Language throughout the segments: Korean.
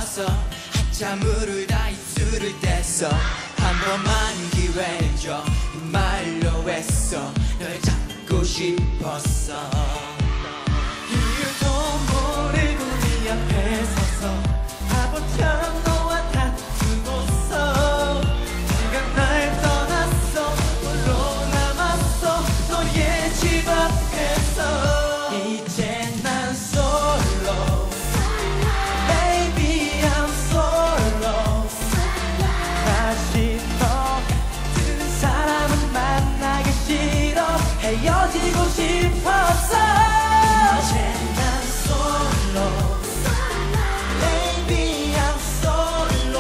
싶어서 한참을 다 입술을 뗐어. 한 번만 기회 줘 이 말로 했어. 널 잡고 싶었어. 이유도 모르고 네 앞에 서서 바보처럼 너와 다투고서 네가 날 떠났어. 홀로 남았어 너의 집 앞에서. 이제 난 솔로 Baby I'm solo. 다시 너 같은 사람은 만나기 싫어. 헤어지고 싶었어. 이제 난 솔로 Baby I'm solo.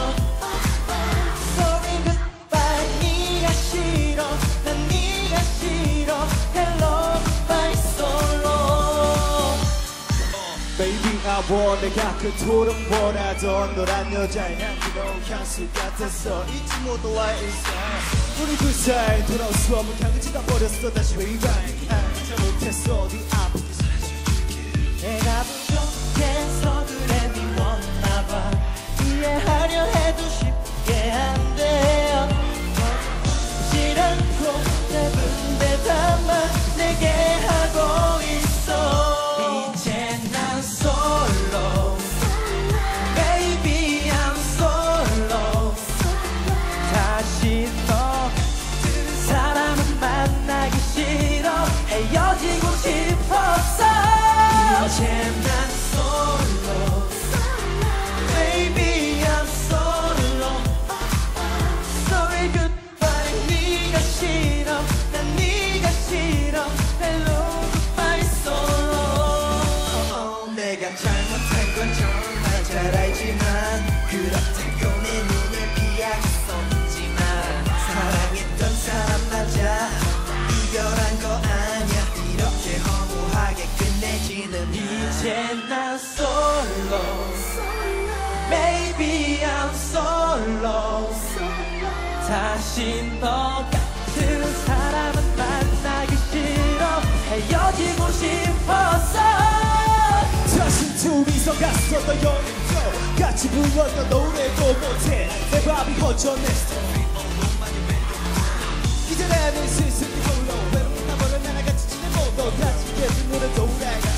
Sorry goodbye 네가 싫어. 난 네가 싫어. Hello goodbye solo. Baby I want 내가 그토록 원하던 너란 여자의 향기로운 향수 같았어. 잊지 못할 일상 우리 둘 사이 돌아올 수 없는 향을 지나버렸어. 다시 rewind 잘못했어 네 앞에 내가 부족해서 그래 미웠나봐. 이해하려 해도 쉽게 안 돼요. 싫고 짧은 데 담아 내게 하고 있어. 이제 난 솔로 Baby I'm solo. 다시 너 같은 사람은 만나기 싫어. 헤어지고 싶었어. 이제 난 솔로 Baby I'm solo. Sorry goodbye 네가 싫어. 난 네가 싫어. Hello goodbye solo. 내가 잘못한 건 정말 잘 알지만 그렇다고 내 눈을 피하겠었지만 사랑했던 사람 맞아. 이별한 거 아니야. 이렇게 허무하게 끝내지는. 이제 난 솔로 Baby I'm solo. 다시 너 같은 사람은 만나기 싫어. 헤어지고 싶었어. 다신 둘이서 갔었던 여행도 같이 불렀던 노래도 못해. 내 밥이 허전했어. 이제 나는 슬슬 홀로 외롭게 나버려 나같이 지내고 또 다시 예쁜 노래 돌아가.